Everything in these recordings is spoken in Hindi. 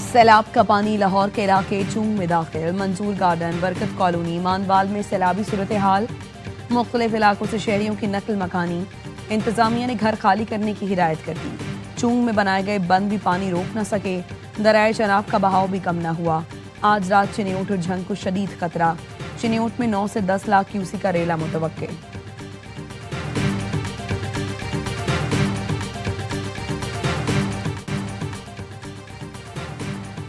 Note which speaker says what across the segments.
Speaker 1: सैलाब का पानी लाहौर के इलाके चूंग में दाखिल। मंसूर गार्डन, बरकत कॉलोनी, मानवाल में सैलाबी सूरत हाल। मुख्तलिफ इलाकों से शहरियों की नकल मकानी। इंतजामिया ने घर खाली करने की हिदायत कर दी। चूंग में बनाए गए बंद भी पानी रोक न सके। दरियाए चनाब का बहाव भी कम न हुआ। आज रात चिन्योट और झंग को शदीद खतरा। चिन्योट में 9 से 10 लाख क्यूसी का रेला मुतवक्के।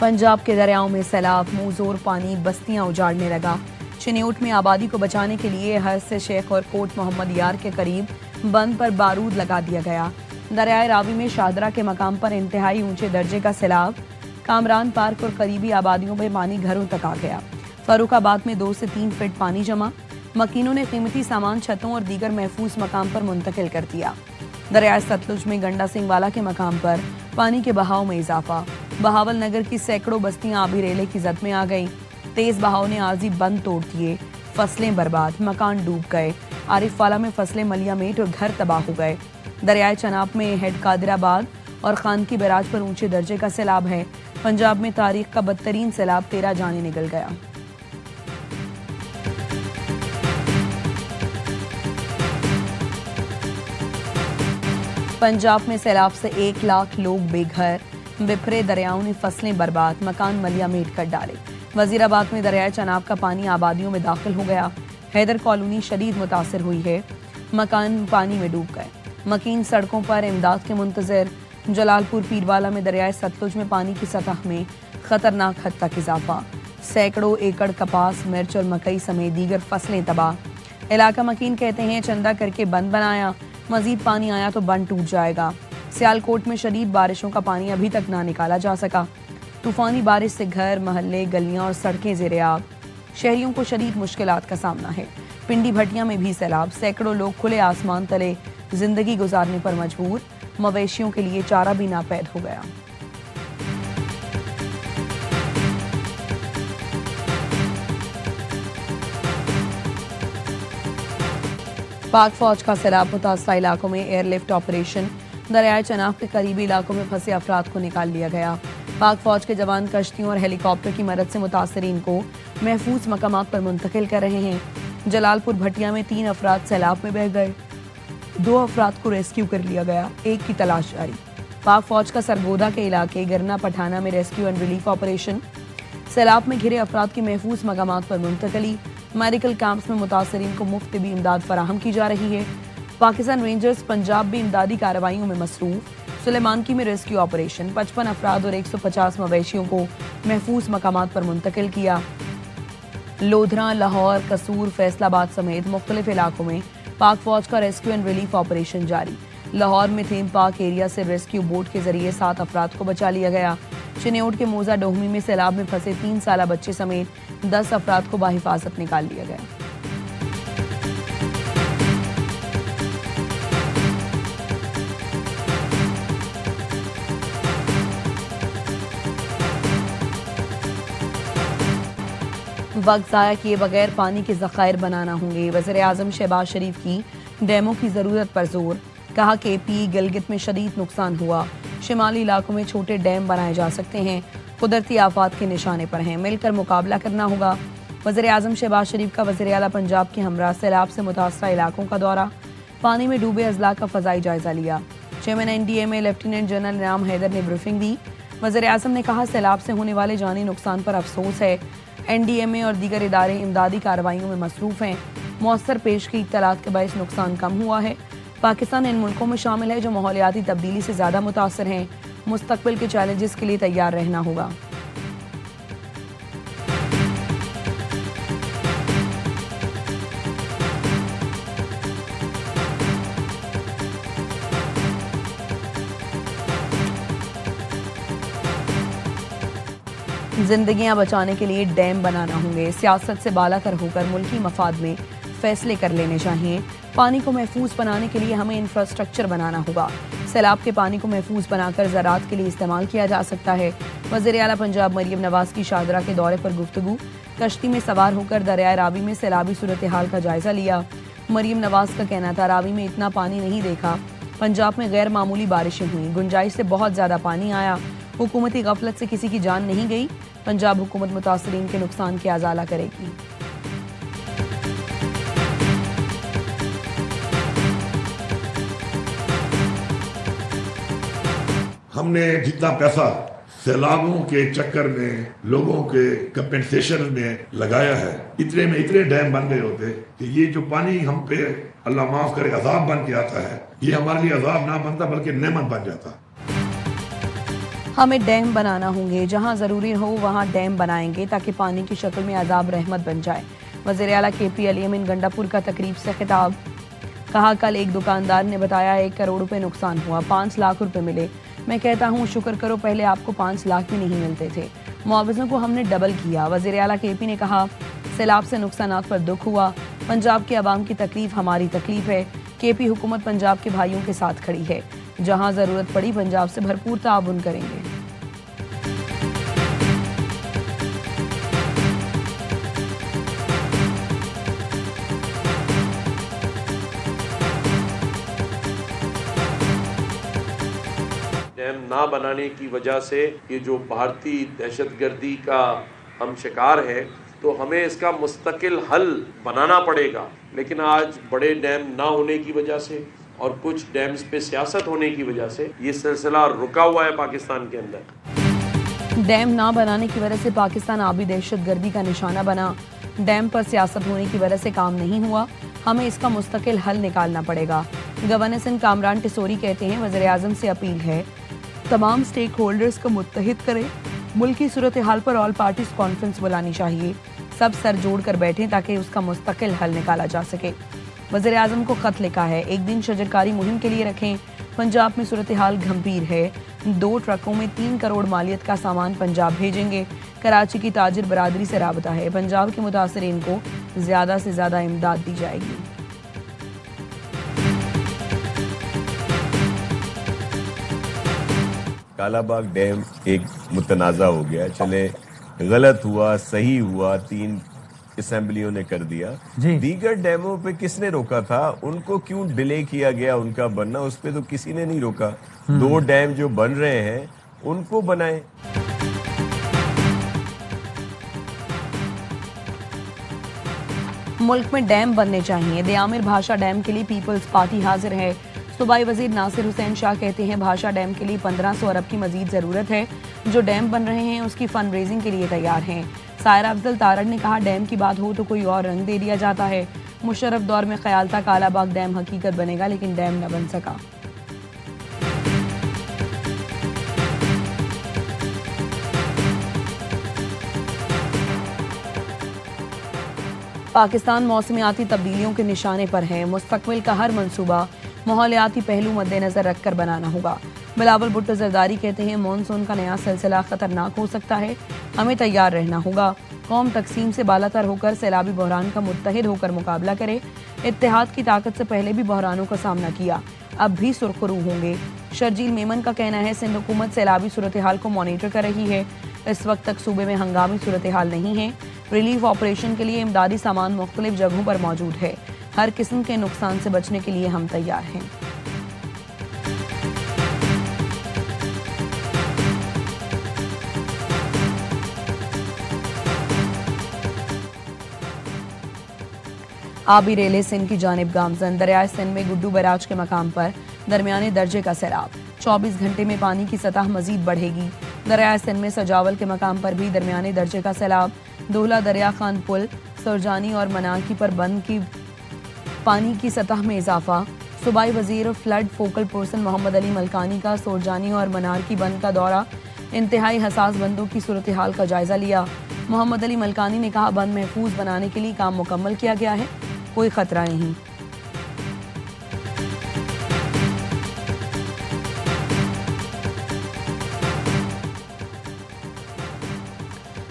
Speaker 1: पंजाब के दरियाओं में सैलाब, मुंहजोर पानी बस्तियां उजाड़ने लगा। चिन्योट में आबादी को बचाने के लिए हज से शेख और कोट मोहम्मद यार के करीब बंद पर बारूद लगा दिया गया। दरियाए रावी में शादरा के मकाम पर इंतहाई ऊंचे दर्जे का सैलाब। कामरान पार्क और करीबी आबादियों में पानी घरों तक आ गया। फर्रुखाबाद में 2 से 3 फीट पानी जमा। मकीनों ने कीमती सामान छतों और दीगर महफूज मकाम पर मुंतकिल कर दिया। दरियाए सतलुज में गंडा सिंह वाला के मकाम पर पानी के बहाव में इजाफा। बहावल नगर की सैकड़ों बस्तियां आबी रेले की जद में आ गईं। तेज बहाव ने आर्जी बंद तोड़ दिए। फसलें बर्बाद, मकान डूब गए। आरिफवाला में फसलें मलियामेट और घर तबाह हो गए। दरियाए चनाब में हेड कादिराबाद और खान की बैराज पर ऊंचे दर्जे का सैलाब है। पंजाब में तारीख का बदतरीन सैलाब 13 जाने निकल गया। पंजाब में सैलाब से 1 लाख लोग बेघर। बिफरे दरियाओं ने फसलें बर्बाद, मकान मलियामेट कर डाले। वजीराबाद में दरियाए चनाब का पानी आबादियों में दाखिल हो गया। हैदर कॉलोनी शदीद मुतासिर हुई है। मकान पानी में डूब गए। मकीन सड़कों पर इमदाद के मुंतजर। जलालपुर पीरवाला में दरियाए सतलुज में पानी की सतह में खतरनाक हद तक इजाफा। सैकड़ों एकड़ कपास, मिर्च और मकई समेत दीगर फसलें तबाह। इलाका मकीन कहते हैं चंदा करके बंद बनाया, मजीद पानी आया तो बंद टूट जाएगा। सियालकोट में शदीद बारिशों का पानी अभी तक ना निकाला जा सका। तूफानी बारिश से घर, महल्ले, गलियां और सड़कें ज़ेरे-आब। शहरियों को शदीद मुश्किलात का सामना है। पिंडी भटिया में भी सैलाब। सैकड़ों लोग खुले आसमान तले जिंदगी गुजारने पर मजबूर। मवेशियों के लिए चारा भी नापैद हो गया। पाक फौज का सैलाब मुतासरा इलाकों में एयरलिफ्ट ऑपरेशन। दरियाए चनाब के करीबी इलाकों में फंसे अफराद को निकाल लिया गया। पाक फौज के जवान कश्तियों और हेलीकॉप्टर की मदद से मुतासरीन को महफूज मकामात पर मुंतकिल कर रहे हैं। जलालपुर भटिया में 3 अफराद सैलाब में बह गए। 2 अफराद को रेस्क्यू कर लिया गया। 1 की तलाश जारी। पाक फौज का सरगोदा के इलाके गिरना पठाना में रेस्क्यू एंड रिलीफ ऑपरेशन। सैलाब में घिरे अफराद की महफूज मकामात पर मुंतकली। मेडिकल कैंप्स में मुतासरीन को मुफ्त भी इमदाद फराहम की जा रही है। पाकिस्तान रेंजर्स पंजाब भी इमदादी कार्रवाइयों में मसरूफ। सुलेमानकी में रेस्क्यू ऑपरेशन। 55 अफराद और 150 मवेशियों को महफूज मकामात पर मुंतकिल किया। लोधरा, लाहौर, कसूर, फैसलाबाद समेत मुख्तलिफ इलाकों में पाक फौज का रेस्क्यू एंड रिलीफ ऑपरेशन जारी। लाहौर में थीम पार्क एरिया से रेस्क्यू बोट के जरिए 7 अफराद को बचा लिया गया। चिन्योट के मोजा डोहमी में सैलाब में फंसे 3 साला बच्चे समेत 10 अफराद को बाहिफाजत निकाल लिया गया। वक्त ज़ाया किए बगैर पानी के ज़खायर बनाना होंगे। वज़ीर आज़म शहबाज शरीफ की डैमों की ज़रूरत पर जोर। कहा कि पी गिलगित में शदीद नुकसान हुआ। शिमाली इलाकों में छोटे डैम बनाए जा सकते हैं। कुदरती आफात के निशाने पर हैं। मिलकर मुकाबला करना होगा। वज़ीर आज़म शहबाज शरीफ का वज़ीर आला पंजाब के हमरा सैलाब से मुतासरा इलाकों का दौरा। पानी में डूबे अजला का फ़ज़ाई जायजा लिया। चेयरमैन NDMA लेफ्टिनेंट जनरल इनाम हैदर ने ब्रीफिंग दी। वज़ीर आज़म ने कहा सैलाब से होने वाले जानी नुकसान पर अफसोस है। NDMA और दीगर इदारे इमदादी कार्रवाइयों में मसरूफ़ हैं। मौसर पेश की इत्तलात के बायस नुकसान कम हुआ है। पाकिस्तान इन मुल्कों में शामिल है जो माहौलियाती तब्दीली से ज़्यादा मुतासर हैं। मुस्तकबिल के चैलेंजेस के लिए तैयार रहना होगा। जिंदगियां बचाने के लिए डैम बनाना होंगे। सियासत से बालातर होकर मुल्की मफाद में फैसले कर लेने चाहिए। पानी को महफूज बनाने के लिए हमें इंफ्रास्ट्रक्चर बनाना होगा। सैलाब के पानी को महफूज बनाकर ज़राअत के लिए इस्तेमाल किया जा सकता है। वज़ीर आला पंजाब मरियम नवाज की शादरा के दौरे पर गुफ्तगू। कश्ती में सवार होकर दरियाए रावी में सैलाबी सूरत हाल का जायजा लिया। मरियम नवाज का कहना था रावी में इतना पानी नहीं देखा। पंजाब में गैर मामूली बारिशें हुई, गुंजाइश से बहुत ज्यादा पानी आया हुकूमती गफलत से किसी की जान नहीं गई। पंजाब हुकूमत मुतासरीन के नुकसान की अजाला करेगी।
Speaker 2: हमने जितना पैसा सैलाबों के चक्कर में लोगों के कंपेंसेशन में लगाया है, इतने में इतने डैम बन गए होते कि ये जो पानी हम पे अल्लाह माफ करे अजाब बन के आता है, ये हमारे लिए अजाब ना बनता बल्कि नेमत बन जाता।
Speaker 1: हमें डैम बनाना होंगे, जहां जरूरी हो वहां डैम बनाएंगे ताकि पानी की शक्ल में अजाब रहमत बन जाए। वज़ीर आला KP अली अमीन गंडापुर का तकरीब से खिताब। कहा, कल एक दुकानदार ने बताया 1 करोड़ रुपए नुकसान हुआ, 5 लाख रुपए मिले। मैं कहता हूँ शुक्र करो, पहले आपको 5 लाख भी नहीं मिलते थे। मुआवज़ों को हमने डबल किया। वज़ीर आला KP ने कहा, सैलाब से नुकसानात पर दुख हुआ। पंजाब के अवाम की तकलीफ हमारी तकलीफ है। KP हुकूमत पंजाब के भाइयों के साथ खड़ी है। जहाँ ज़रूरत पड़ी पंजाब से भरपूर ताउन करेंगे।
Speaker 3: डैम ना बनाने की वजह से ये जो भारतीय दहशतगर्दी का हम शिकार हैं, तो हमें इसका मुस्तकिल हल बनाना पड़ेगा। लेकिन आज बड़े डैम ना होने की वजह से और कुछ डैम्स पे सियासत होने की वजह से ये सिलसिला रुका हुआ है पाकिस्तान के अंदर।
Speaker 1: डैम ना बनाने की वजह से पाकिस्तान आबी दहशतगर्दी का निशाना बना। डैम पर सियासत होने की वजह से काम नहीं हुआ। हमें इसका मुस्तकिल हल निकालना पड़ेगा। गवर्नर सिंध कामरान टिसोरी कहते हैं, वज़ीर आज़म से अपील है तमाम स्टेक होल्डर्स को मुत्तहिद करें। मुल्क की सूरत हाल पर ऑल पार्टीज कॉन्फ्रेंस बुलानी चाहिए। सब सर जोड़ कर बैठें ताकि उसका मुस्तकिल हल निकाला जा सके। वज़ीर आज़म को खत लिखा है, 1 दिन शजरकारी मुहिम के लिए रखें। पंजाब में सूरत हाल गंभीर है। 2 ट्रकों में 3 करोड़ मालियत का सामान पंजाब भेजेंगे। कराची की ताजिर बरादरी से राबता है। पंजाब के मुतासरीन को ज्यादा से ज्यादा इमदाद दी जाएगी।
Speaker 4: कालाबाग डैम एक मुतनाज़ा हो गया, चले गलत हुआ सही हुआ, 3 असेंबलियों ने कर दिया। दीगर डैमों पे किसने रोका था? उनको क्यों डिले किया गया उनका बनना? उस पे तो किसी ने नहीं रोका। 2 डैम जो बन रहे हैं उनको बनाएं।
Speaker 1: मुल्क में डैम बनने चाहिए। दयामिर भाषा डैम के लिए पीपल्स पार्टी हाजिर है। सूबाई वजीर नासिर हुसैन शाह कहते हैं, भाषा डैम के लिए 1500 अरब की मजीद जरूरत है। जो डैम बन रहे हैं उसकी फंड रेजिंग के लिए तैयार हैं। सायरा अफजल तारड़ ने कहा, डैम की बात हो तो कोई और रंग दे दिया जाता है। मुशर्रफ दौर में ख्याल था कालाबाग डैम हकीकत बनेगा, लेकिन डैम न बन सका। पाकिस्तान मौसमियाती तब्दीलियों के निशाने पर है। मुस्तकबिल का हर मंसूबा माहौलियाती पहलू मद्देनजर रखकर बनाना होगा। बिलावल भुट्टो जरदारी कहते हैं, मानसून का नया सिलसिला खतरनाक हो सकता है, हमें तैयार रहना होगा। कौम तकसीम से बालातर होकर सैलाबी बहरान का मुत्तहिद होकर मुकाबला करे। इत्तेहाद की ताकत से पहले भी बहरानों का सामना किया, अब भी सुरखरू होंगे। शर्जील मेमन का कहना है, सिंध हुकूमत सैलाबी सूरत हाल को मॉनिटर कर रही है। इस वक्त तक सूबे में हंगामी सूरत हाल नहीं है। रिलीफ ऑपरेशन के लिए इमदादी सामान मुख्तलिफ जगहों पर मौजूद है। हर किस्म के नुकसान से बचने के लिए हम तैयार हैं। आबी रेले सिंध की जानिब गामजन। दरियाए सिंध में गुड्डू बैराज के मकाम पर दरमियाने दर्जे का सैलाब। 24 घंटे में पानी की सतह मजीद बढ़ेगी। दरियाए सिंध में सजावल के मकाम पर भी दरमियाने दर्जे का सैलाब। दोहला दरिया खान पुल, सुरजानी और मनाकी पर बंद की पानी की सतह में इजाफा। सूबाई वजीर flood focal person Mohammad Ali Malkani का सुरजानी और मनार की बंद का दौरा। इंतहाई हसास बंदों की सूरत हाल का जायजा लिया। मोहम्मद अली मलकानी ने कहा, बंद महफूज बनाने के लिए काम मुकम्मल किया गया है, कोई खतरा नहीं।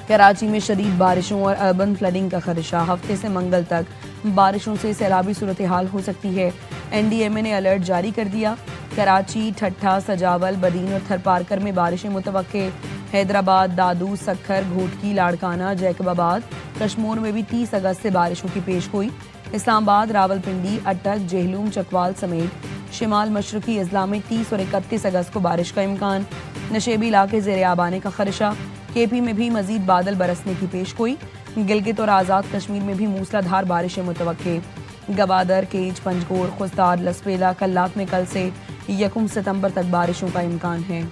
Speaker 1: कराची में शदीद बारिशों और अर्बन फ्लडिंग का खदशा। हफ्ते से मंगल तक बारिशों से सैलाबी सूरत हाल हो सकती है। NDMA ने अलर्ट जारी कर दिया। कराची, ठट्ठा, सजावल, बदीन और थरपारकर में बारिशें मुतवक्के। हैदराबाद, दादू, सक्खर, घोटकी, लाड़काना, जैकबाबाद, कश्मीर में भी 30 अगस्त से बारिशों की पेश गोई। इस्लामाबाद, रावलपिंडी, अटक, जेहलूम, चकवाल समेत शिमाल मशरकी अजला में 30 और 31 अगस्त को बारिश का इम्कान। नशेबी इलाके ज़ेरे आब आने का खदशा। केपी में भी मजीद बादल बरसने की पेशगोई। गिलगित और आज़ाद कश्मीर में भी मूसलाधार बारिशें मुतवक्के। गवादर, केज, पंजगोर, खुस्तार, लसपेला, कल्लात में कल से 1 सितंबर तक बारिशों का इम्कान है।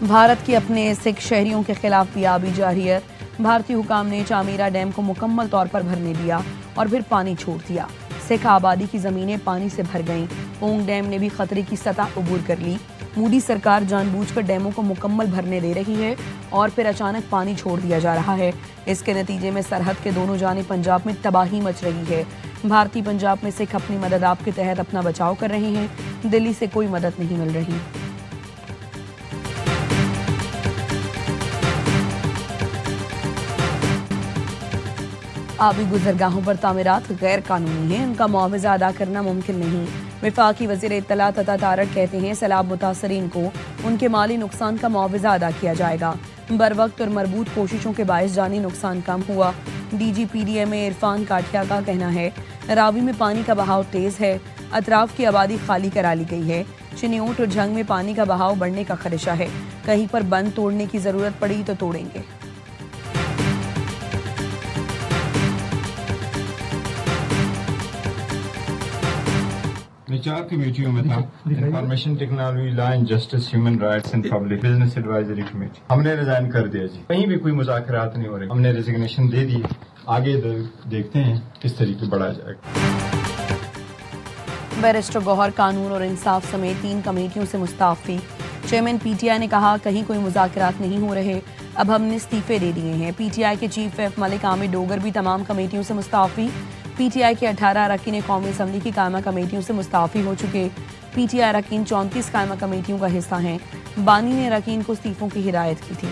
Speaker 1: भारत की अपने सिख शहरियों के खिलाफ भी आबी जारियत। भारतीय हुकाम ने चामीरा डैम को मुकम्मल तौर पर भरने दिया और फिर पानी छोड़ दिया। सिख आबादी की जमीनें पानी से भर गईं। पोंग डैम ने भी खतरे की सतह अबूर कर ली। मोदी सरकार जानबूझकर डैमों को मुकम्मल भरने दे रही है और फिर अचानक पानी छोड़ दिया जा रहा है। इसके नतीजे में सरहद के दोनों जाने पंजाब में तबाही मच रही है। भारतीय पंजाब में सिख अपनी मदद आप के तहत अपना बचाव कर रहे हैं। दिल्ली से कोई मदद नहीं मिल रही। आबी गुजरगाहों पर तामीरात गैर कानूनी है, उनका मुआवजा अदा करना मुमकिन नहीं। वफाकी वज़ीर इत्तलात अता तारक कहते हैं सैलाब मुतासरीन को उनके माली नुकसान का मुआवजा अदा किया जाएगा। बर वक्त और मरबूत कोशिशों के बायस जानी नुकसान कम हुआ। DGPDMA इरफान काठिया का कहना है रावी में पानी का बहाव तेज है, अतराफ की आबादी खाली करा ली गई है। चिन्योट और झंग में पानी का बहाव बढ़ने का खदशा है। कहीं पर बंद तोड़ने की जरूरत पड़ी तो तोड़ेंगे।
Speaker 5: मैं 4 कमेटियों में था, information technology, law and justice, human rights and public business advisory committee. हमने रिजाइन कर दिया जी, कहीं भी कोई मुज़ाकरात नहीं हो रहे, हमने रेजिग्नेशन दे दी। आगे देखते हैं किस तरीके बढ़ाया जाएगा।
Speaker 1: बैरिस्टर गौहर कानून और इंसाफ समेत 3 कमेटियों से मुस्ताफी। चेयरमैन PTI ने कहा कहीं कोई मुज़ाकरात नहीं हो रहे, अब हमने इस्तीफे दे दिए हैं। PTI के चीफ व्हिप मलिक आमिर डोगर भी तमाम कमेटियों से मुस्ताफी। PTI के 18 अरकान कौमी असम्बली की कायमा कमेटियों से मुस्ताफी हो चुके। PTI अरकान 34 कायमा कमेटियों का हिस्सा हैं। बानी ने अरकान को इस्तीफों की हिदायत की थी।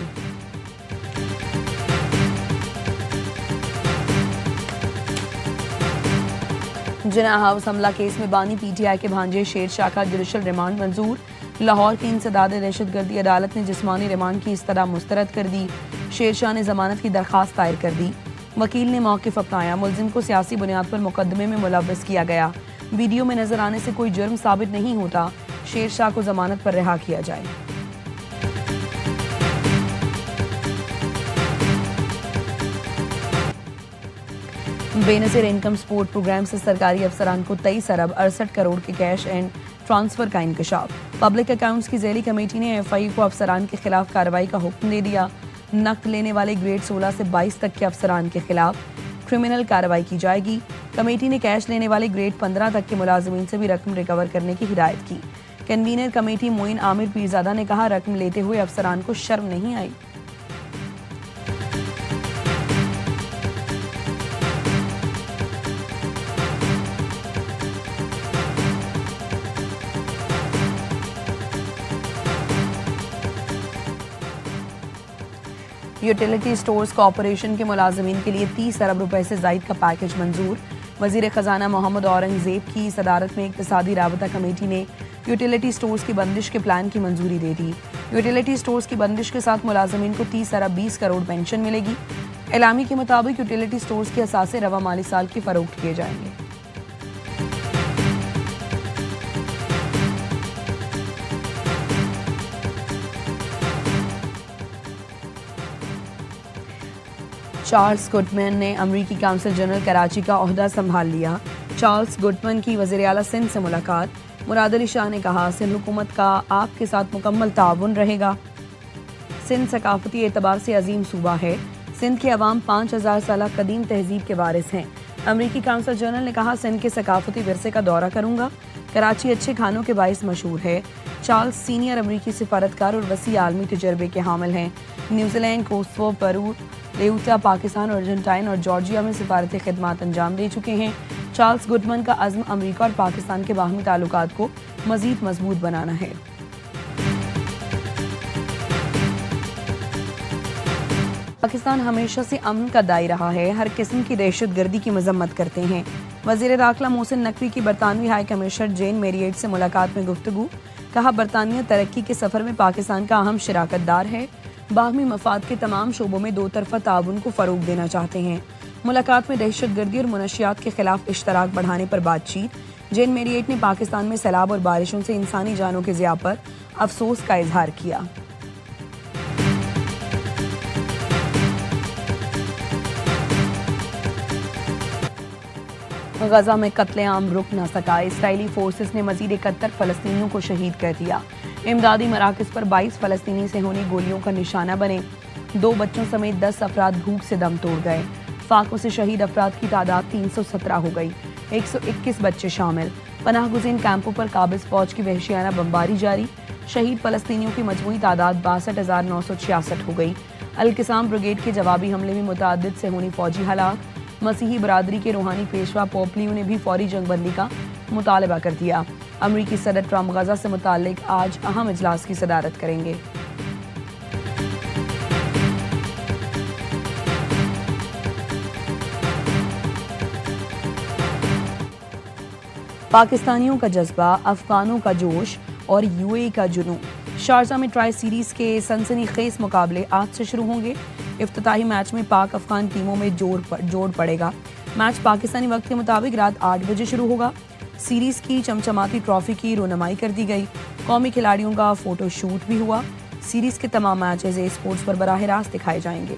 Speaker 1: जिना हाउस हमला केस में बानी PTI के भांजे शेर शाह का जुडिशल रिमांड मंजूर। लाहौर की इंसदाद दहशतगर्दी अदालत ने जिस्मानी रिमांड की इस्तदा मुस्तरद कर दी। शेर शाह ने जमानत की दरखास्त दायर कर दी। वकील ने मौक़िफ़ अपनाया। मुलजिम को सियासी बुनियाद पर मुकदमे में मुलव्वस किया गया। वीडियो में नजर आने से कोई जुर्म साबित नहीं होता। शेर शाह को जमानत पर रिहा किया जाए। बेनज़ीर इनकम सपोर्ट प्रोग्राम से सरकारी अफसरान को 23 अरब 68 करोड़ के कैश एंड ट्रांसफर का इंकशाफ। पब्लिक अकाउंट्स की ज़ैली कमेटी ने FI को अफसरान के खिलाफ कार्रवाई का हुक्म दे दिया। नकद लेने वाले ग्रेड 16 से 22 तक के अफसरान के खिलाफ क्रिमिनल कार्रवाई की जाएगी। कमेटी ने कैश लेने वाले ग्रेड 15 तक के मुलाजिमीन से भी रकम रिकवर करने की हिदायत की। कन्वीनर कमेटी मोइन आमिर पीरजादा ने कहा रकम लेते हुए अफसरान को शर्म नहीं आई। यूटिलिटी स्टोर्स कॉरपोरेशन के मुलाजमीन के लिए 30 अरब रुपए से जायद का पैकेज मंजूर। वजीर खजाना मोहम्मद औरंगजेब की सदारत में इक्तिसादी राबता कमेटी ने यूटिलिटी स्टोर्स की बंदिश के प्लान की मंजूरी दे दी। यूटिलिटी स्टोर्स की बंदिश के साथ मुलाजमीन को 30 अरब 20 करोड़ पेंशन मिलेगी। एलामी के मुताबिक यूटिलिटी स्टोर्स के असासे रवा माली साल की फरोख्त किए जाएंगे। चार्ल्स गुडमैन ने अमरीकी काउंसिल जनरल कराची का ओहदा संभाल लिया। चार्ल्स गुडमैन की वज़ीर आला सिंध से मुलाकात। मुराद अली शाह ने कहा सिंध हुकूमत का आपके साथ मुकम्मल ताउन रहेगा। सिंध सकाफती एतबार से अजीम सूबा है। सिंध के अवाम 5000 साल कदीम तहजीब के वारिस हैं। अमरीकी काउंसिल जनरल ने कहा सिंध के सकाफती विरसे का दौरा करूंगा। कराची अच्छे खानों के बाइस मशहूर है। चार्ल्स सीनियर अमरीकी सिफारतकार और वसी आलमी तजर्बे के हामिल हैं। न्यूजीलैंड, कोसोवो, पेरू, लेउटा, पाकिस्तान, अर्जेंटाइन और जॉर्जिया में सिफारती खिदमात अंजाम दे चुके हैं। चार्ल्स गुडमैन का अज़्म अमरीका और पाकिस्तान के बाहमी ताल्लुकात को मज़ीद मजबूत बनाना है। पाकिस्तान हमेशा से अमन का दाई रहा है, हर किस्म की दहशत गर्दी की मजम्मत करते हैं। वज़ीर दाखिला मोहसिन नकवी की बरतानवी हाई कमिश्नर जेन मेरिएट से मुलाकात में गुफ्तगू। कहा बरतानिया तरक्की के सफ़र में पाकिस्तान का अहम शराकतदार है। बाहमी मफाद के तमाम शोबों में दो तरफा ताउन को फरोग देना चाहते हैं। मुलाकात में दहशतगर्दी और मुनशियात के खिलाफ इश्तराक बढ़ाने पर बातचीत। जेन मेरिएट ने पाकिस्तान में सैलाब और बारिशों से इंसानी जानों के ज़िया पर अफसोस का इजहार किया। गजा में कत्लेआम रुक न सका। इसराइली फोर्सेस ने मजीद 71 फलस्तीनियों को शहीद कर दिया। इमदादी मराकज़ पर 22 फलस्तीनी से होनी गोलियों का निशाना बने। 2 बच्चों समेत 10 अफराद भूख से दम तोड़ गए। फाकों से शहीद अफराद की तादाद 317 हो गई। 121 बच्चे शामिल। पनाहगुज़ीन कैंपों पर काबिज फौज की वहशियाना बमबारी जारी। शहीद फलस्तीनियों की मजमूई तादाद 62,966 हो गई। अल-किसाम ब्रिगेड के जवाबी हमले में मुतअद्दिद से होनी फौजी हलाक। मसीही बरादरी के रूहानी पेशवा पोप लियो ने भी फौरी जंगबंदी का मुतालबा कर दिया। अमरीकी सदर ट्रंप गजा से मुताल्लिक आज अहम इजलास की सदारत करेंगे। पाकिस्तानियों का जज्बा, अफगानों का जोश और यूएई का जुनून। शारजा में ट्राई सीरीज के सनसनीखेज मुकाबले आज से शुरू होंगे। इफ्तिताही मैच में पाक अफगान टीमों में जोड़ पड़ेगा। मैच पाकिस्तानी वक्त के मुताबिक रात 8 बजे शुरू होगा। सीरीज की चमचमाती ट्रॉफी की रोनमाई कर दी गई। कौमी खिलाड़ियों का फोटो शूट भी हुआ। सीरीज के तमाम मैचेस स्पोर्ट्स पर बराह रास्त दिखाए जाएंगे।